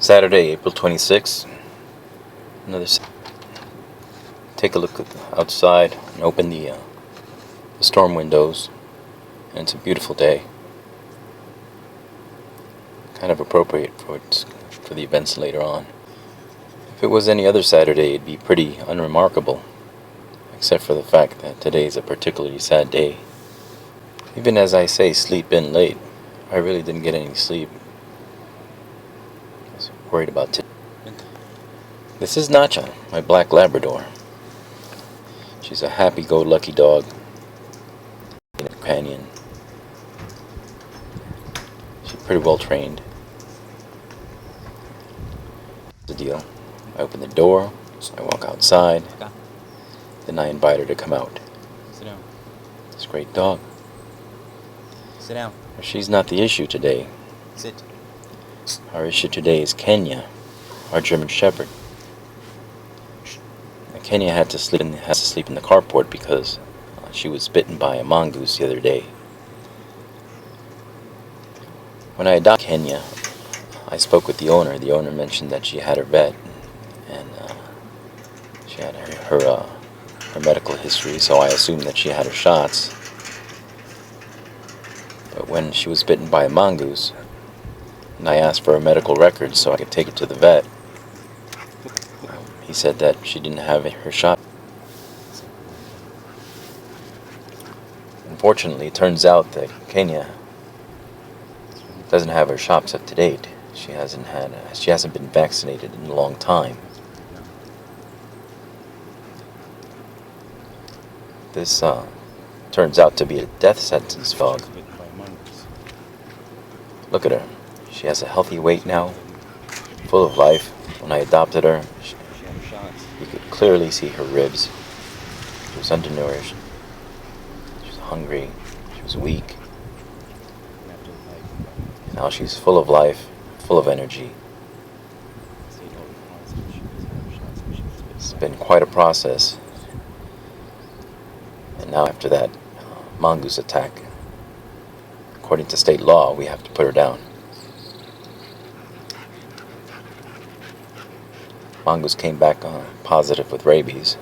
Saturday, April 26th. Take a look outside and open the storm windows, and it's a beautiful day. Kind of appropriate for the events later on. If it was any other Saturday, it'd be pretty unremarkable, except for the fact that today is a particularly sad day. Even as I say sleep in late, I really didn't get any sleep. I was worried about today. This is Nacha, my black Labrador. She's a happy-go-lucky dog, a companion. She's pretty well trained. The deal. I open the door, I walk outside, then I invite her to come out. Sit down. This great dog. Sit down. She's not the issue today. Sit. Our issue today is Kenya, our German Shepherd. Kenya had to sleep in the carport because she was bitten by a mongoose the other day. When I adopted Kenya, I spoke with the owner. The owner mentioned that she had her vet, and she had her medical history, so I assumed that she had her shots. But when she was bitten by a mongoose, and I asked for her medical records so I could take her to the vet, he said that she didn't have her shot. Unfortunately, it turns out that Kenya doesn't have her shots up to date. She hasn't been vaccinated in a long time. This turns out to be a death sentence dog. Look at her. She has a healthy weight now, full of life. When I adopted her, you could clearly see her ribs. She was undernourished. She was hungry. She was weak. Now she's full of life, full of energy. It's been quite a process. And now after that mongoose attack, according to state law, we have to put her down. Mongoose came back positive with rabies.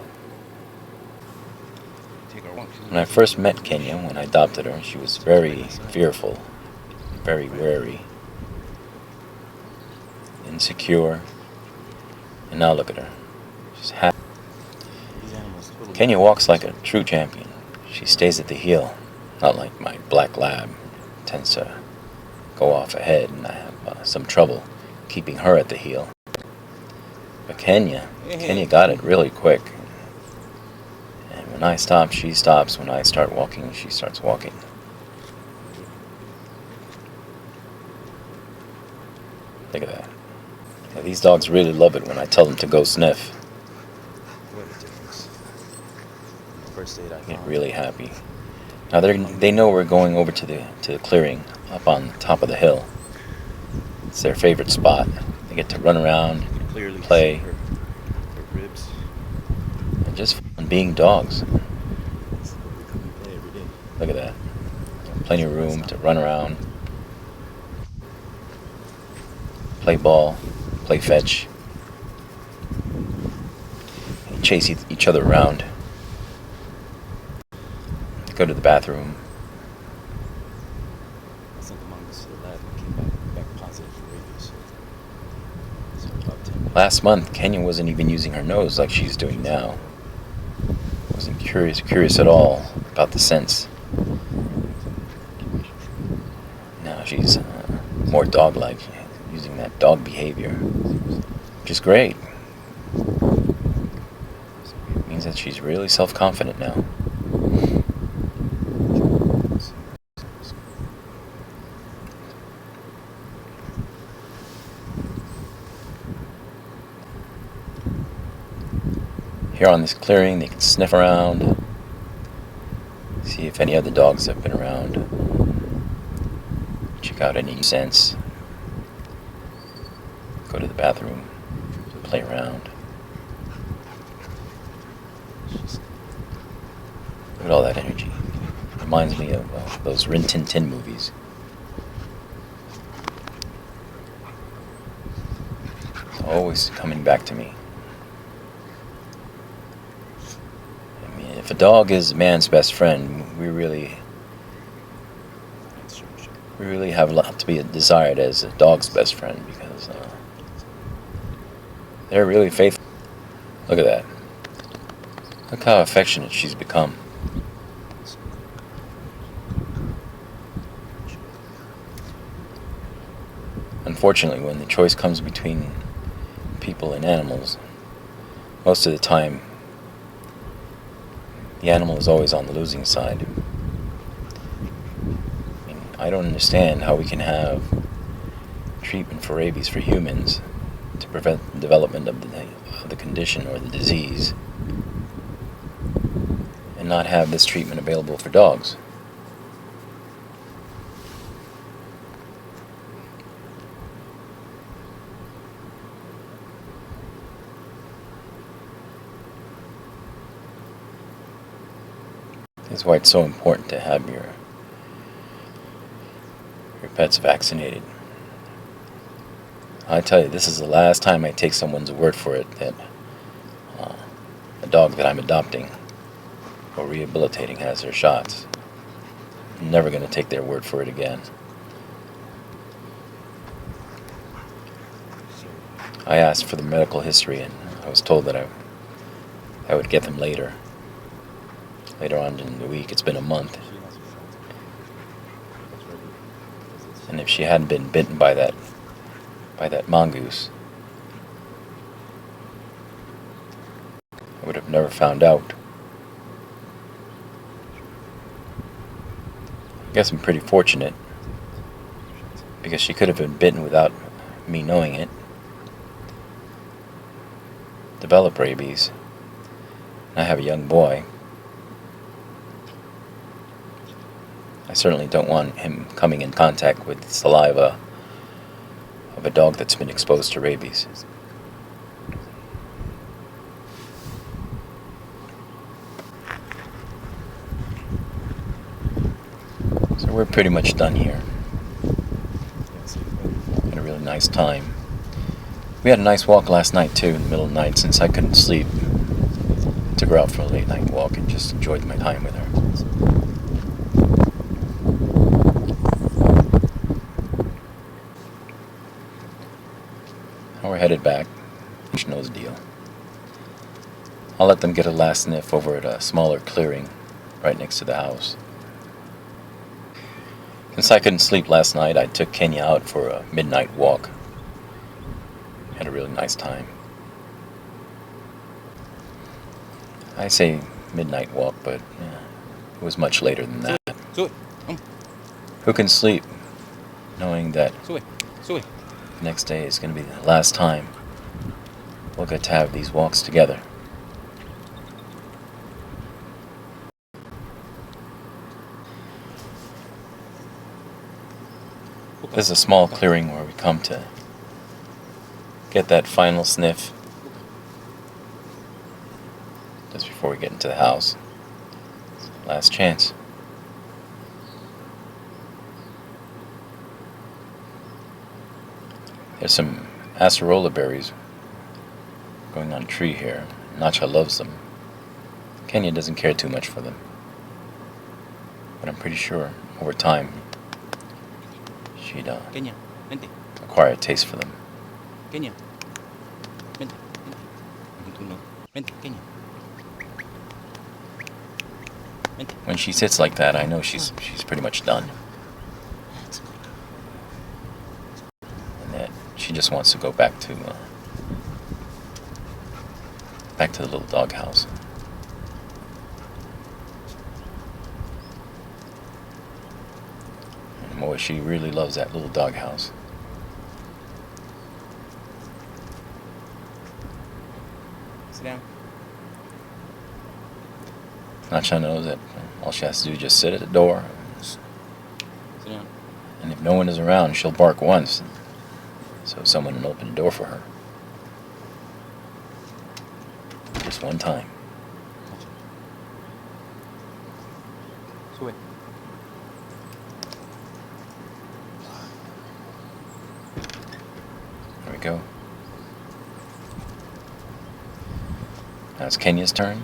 When I first met Kenya, when I adopted her, she was very fearful, very wary, insecure, and now look at her. She's happy. Kenya walks like a true champion. She stays at the heel, not like my black lab. Tends to go off ahead, and I have some trouble keeping her at the heel. But Kenya got it really quick. And when I stop, she stops. When I start walking, she starts walking. Look at that. Yeah, these dogs really love it when I tell them to go sniff. What a difference. First aid I get really happy. Now they know we're going over to the clearing up on the top of the hill. It's their favorite spot. They get to run around, play, her ribs, and just fun being dogs. Play every day. Look at that. Plenty of room to run around, play ball, play fetch, and chase each other around. Go to the bathroom. I sent the mongoose to the lab and came back positive for rabies. So about 10 minutes. Last month, Kenya wasn't even using her nose like she's doing now. Wasn't curious at all about the scents. Now she's more dog-like, using that dog behavior, which is great. It means that she's really self-confident now. Here on this clearing, they can sniff around, see if any other dogs have been around, check out any scents, go to the bathroom, play around. Look at all that energy. Reminds me of those Rin Tin Tin movies. always coming back to me. I mean, if a dog is man's best friend, we really have a lot to be desired as a dog's best friend, because they're really faithful. Look at that. Look how affectionate she's become. Unfortunately, when the choice comes between people and animals, most of the time the animal is always on the losing side. I mean, I don't understand how we can have treatment for rabies for humans to prevent the development of the condition or the disease, and not have this treatment available for dogs. That's why it's so important to have your pets vaccinated. I tell you, this is the last time I take someone's word for it that a dog that I'm adopting or rehabilitating has their shots. I'm never going to take their word for it again. I asked for the medical history, and I was told that I would get them later on in the week. It's been a month. And if she hadn't been bitten by that mongoose, I would have never found out. I guess I'm pretty fortunate, because she could have been bitten without me knowing it, develop rabies. I have a young boy. I certainly don't want him coming in contact with the saliva of a dog that's been exposed to rabies. So we're pretty much done here. Had a really nice time. We had a nice walk last night too, in the middle of the night, since I couldn't sleep. Took her out for a late night walk and just enjoyed my time with her. Now we're headed back. Each knows the deal. I'll let them get a last sniff over at a smaller clearing right next to the house. Since I couldn't sleep last night, I took Kenya out for a midnight walk. Had a really nice time. I say midnight walk, but it was much later than that. Who can sleep knowing that the next day is going to be the last time we'll get to have these walks together? This is a small clearing where we come to get that final sniff just before we get into the house. Last chance. There's some acerola berries growing on a tree here. Nacha loves them. Kenya doesn't care too much for them, but I'm pretty sure over time she'd acquire a taste for them. When she sits like that, I know she's pretty much done, and that she just wants to go back to the little doghouse. And boy, she really loves that little doghouse. Sit down. Nacha knows that all she has to do is just sit at the door, Sit down. and if no one is around, she'll bark once, so someone will open the door for her. Just one time. Sube. There we go. Now it's Kenya's turn.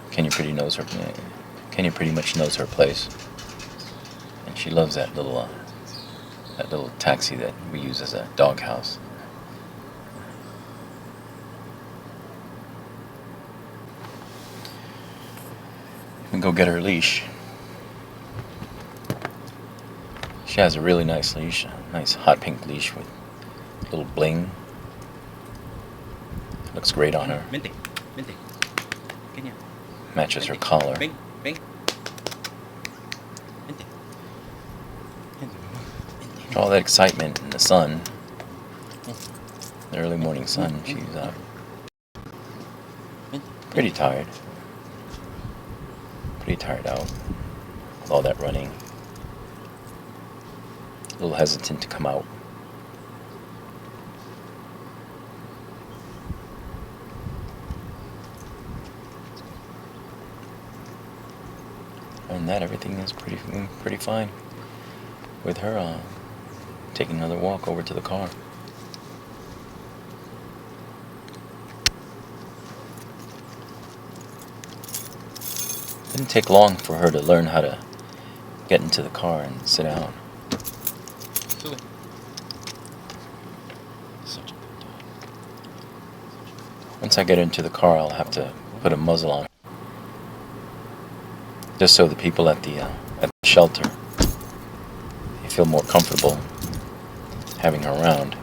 Kenya pretty much knows her place, and she loves that little taxi that we use as a doghouse. We go get her leash. She has a really nice leash, a nice hot pink leash with a little bling. Looks great on her. Vente, vente. Kenya. Matches her collar. Ven, ven. Vente. Vente, vente. All that excitement in the sun, the early morning sun, she's pretty tired. Pretty tired out with all that running. A little hesitant to come out. Other than that, everything is pretty fine. With her taking another walk over to the car. Didn't take long for her to learn how to get into the car and sit down. Sube. Such a good dog. Once I get into the car, I'll have to put a muzzle on her. Just so the people at the shelter they feel more comfortable having her around.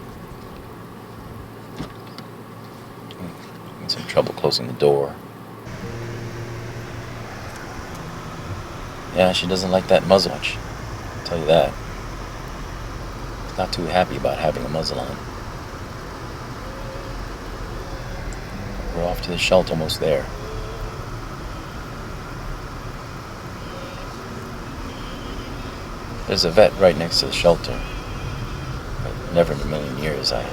In some trouble closing the door. Yeah, she doesn't like that muzzle much. I'll tell you that. Not too happy about having a muzzle on. We're off to the shelter, almost there. There's a vet right next to the shelter. But never in a million years I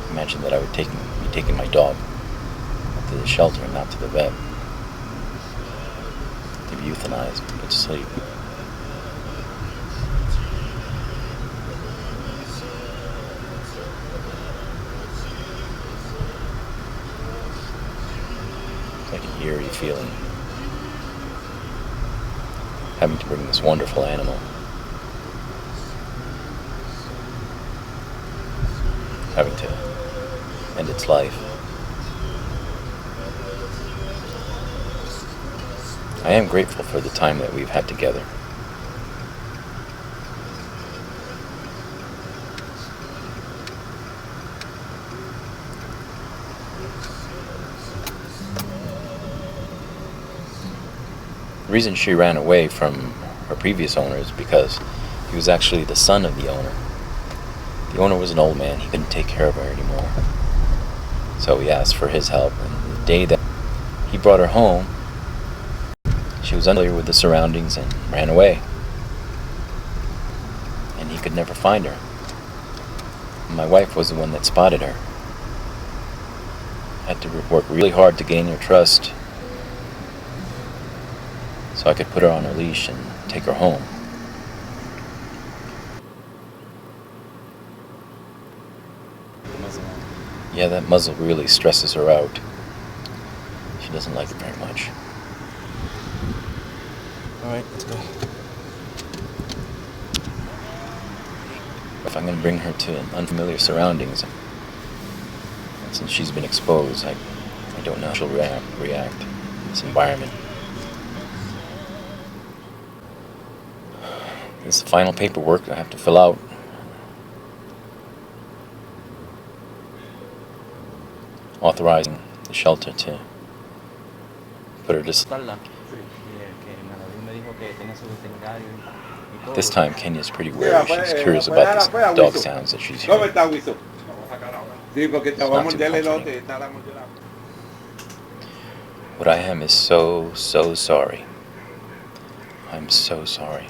imagined that I would be taking my dog to the shelter and not to the vet. To be euthanized, put to sleep. It's like an eerie feeling. Having to bring this wonderful animal. Having to end its life. I am grateful for the time that we've had together. The reason she ran away from her previous owner is because he was actually the son of the owner. The owner was an old man. He couldn't take care of her anymore. So he asked for his help, and the day that he brought her home, she was unfamiliar with the surroundings and ran away. And he could never find her. My wife was the one that spotted her. I had to work really hard to gain her trust so I could put her on her leash and take her home. Yeah, that muzzle really stresses her out. She doesn't like it very much. Alright, let's go. If I'm going to bring her to unfamiliar surroundings, and since she's been exposed, I don't know how she'll react in this environment. This is the final paperwork I have to fill out. Authorizing the shelter to put her to sleep. This time, Kenya's pretty wary. She's curious about these dog sounds that she's hearing. What I am is so sorry. I'm so sorry.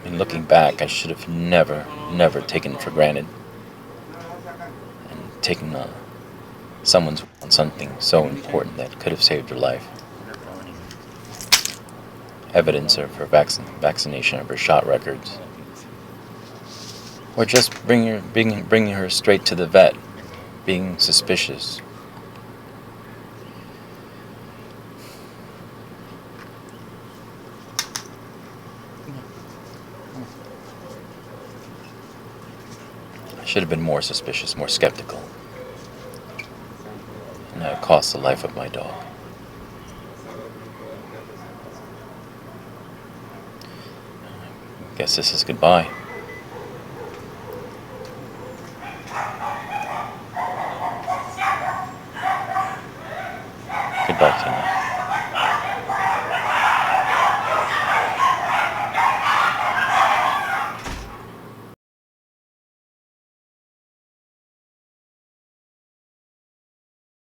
And looking back, I should have never taken it for granted and taken someone's on something so important that could have saved her life. Evidence of her vaccination, of her shot records. Or just bring her straight to the vet, being suspicious. I should have been more suspicious, more skeptical. And now it cost the life of my dog. Guess this is goodbye. Goodbye, Tina.